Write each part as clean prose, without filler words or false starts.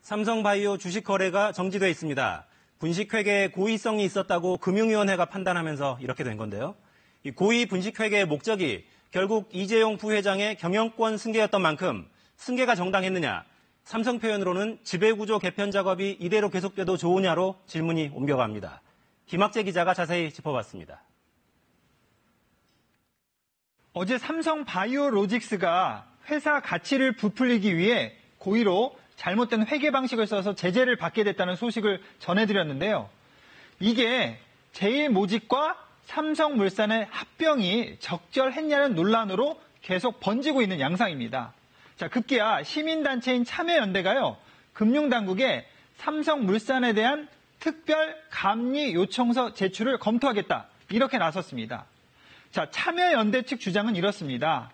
삼성바이오 주식 거래가 정지돼 있습니다. 분식회계에 고의성이 있었다고 금융위원회가 판단하면서 이렇게 된 건데요. 이 고의 분식회계의 목적이 결국 이재용 부회장의 경영권 승계였던 만큼 승계가 정당했느냐, 삼성 표현으로는 지배구조 개편 작업이 이대로 계속돼도 좋으냐로 질문이 옮겨갑니다. 김학재 기자가 자세히 짚어봤습니다. 어제 삼성바이오로직스가 회사 가치를 부풀리기 위해 고의로 잘못된 회계 방식을 써서 제재를 받게 됐다는 소식을 전해드렸는데요. 이게 제일모직과 삼성물산의 합병이 적절했냐는 논란으로 계속 번지고 있는 양상입니다. 자, 급기야 시민단체인 참여연대가요, 금융당국에 삼성물산에 대한 특별 감리 요청서 제출을 검토하겠다, 이렇게 나섰습니다. 자, 참여연대 측 주장은 이렇습니다.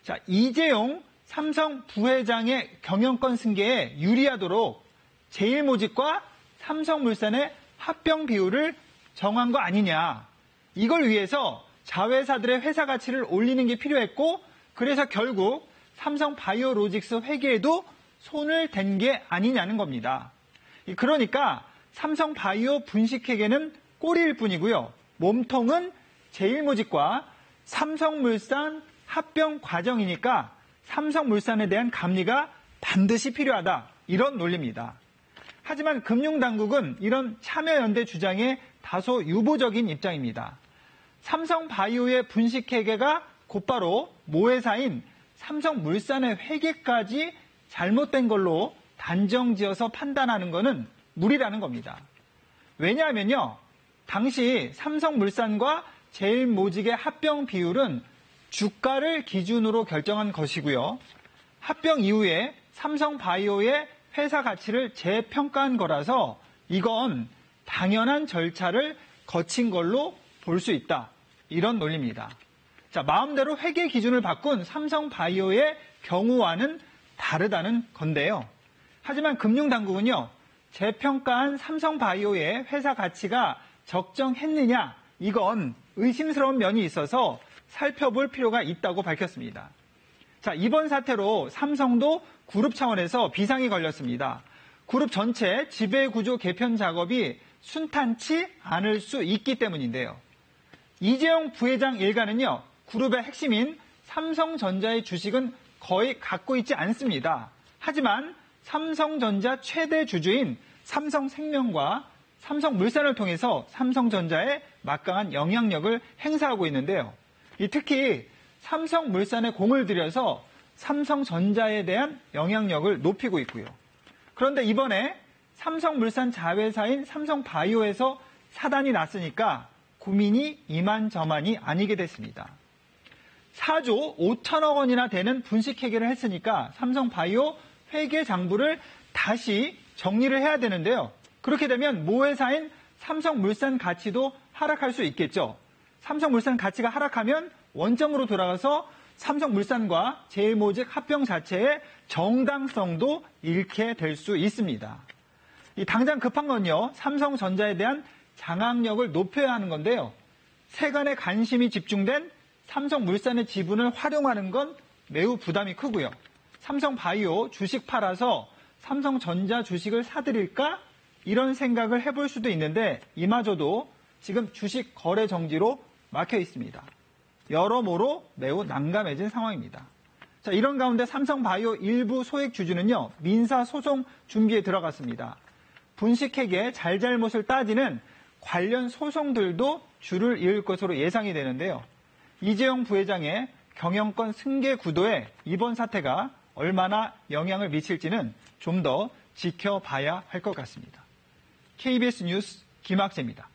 자, 이재용 삼성 부회장의 경영권 승계에 유리하도록 제일모직과 삼성물산의 합병 비율을 정한 거 아니냐. 이걸 위해서 자회사들의 회사 가치를 올리는 게 필요했고, 그래서 결국 삼성바이오로직스 회계에도 손을 댄 게 아니냐는 겁니다. 그러니까 삼성바이오 분식회계는 꼬리일 뿐이고요. 몸통은 제일모직과 삼성물산 합병 과정이니까 삼성물산에 대한 감리가 반드시 필요하다, 이런 논리입니다. 하지만 금융당국은 이런 참여연대 주장에 다소 유보적인 입장입니다. 삼성바이오의 분식회계가 곧바로 모회사인 삼성물산의 회계까지 잘못된 걸로 단정지어서 판단하는 것은 무리라는 겁니다. 왜냐하면요, 당시 삼성물산과 제일모직의 합병 비율은 주가를 기준으로 결정한 것이고요. 합병 이후에 삼성바이오의 회사 가치를 재평가한 거라서 이건 당연한 절차를 거친 걸로 볼 수 있다, 이런 논리입니다. 자, 마음대로 회계 기준을 바꾼 삼성바이오의 경우와는 다르다는 건데요. 하지만 금융당국은요, 재평가한 삼성바이오의 회사 가치가 적정했느냐, 이건 의심스러운 면이 있어서 살펴볼 필요가 있다고 밝혔습니다. 자, 이번 사태로 삼성도 그룹 차원에서 비상이 걸렸습니다. 그룹 전체 지배구조 개편 작업이 순탄치 않을 수 있기 때문인데요. 이재용 부회장 일가는요, 그룹의 핵심인 삼성전자의 주식은 거의 갖고 있지 않습니다. 하지만 삼성전자 최대 주주인 삼성생명과 삼성물산을 통해서 삼성전자에 막강한 영향력을 행사하고 있는데요. 특히 삼성물산에 공을 들여서 삼성전자에 대한 영향력을 높이고 있고요. 그런데 이번에 삼성물산 자회사인 삼성바이오에서 사단이 났으니까 고민이 이만저만이 아니게 됐습니다. 4조 5천억 원이나 되는 분식회계를 했으니까 삼성바이오 회계장부를 다시 정리를 해야 되는데요. 그렇게 되면 모회사인 삼성물산 가치도 하락할 수 있겠죠. 삼성물산 가치가 하락하면 원점으로 돌아가서 삼성물산과 제일모직 합병 자체의 정당성도 잃게 될 수 있습니다. 당장 급한 건요, 삼성전자에 대한 장악력을 높여야 하는 건데요. 세간의 관심이 집중된 삼성물산의 지분을 활용하는 건 매우 부담이 크고요. 삼성바이오 주식 팔아서 삼성전자 주식을 사들일까? 이런 생각을 해볼 수도 있는데 이마저도 지금 주식 거래 정지로 막혀 있습니다. 여러모로 매우 난감해진 상황입니다. 자, 이런 가운데 삼성바이오 일부 소액 주주는요, 민사소송 준비에 들어갔습니다. 분식회계 잘잘못을 따지는 관련 소송들도 줄을 이을 것으로 예상이 되는데요. 이재용 부회장의 경영권 승계 구도에 이번 사태가 얼마나 영향을 미칠지는 좀 더 지켜봐야 할 것 같습니다. KBS 뉴스 김학재입니다.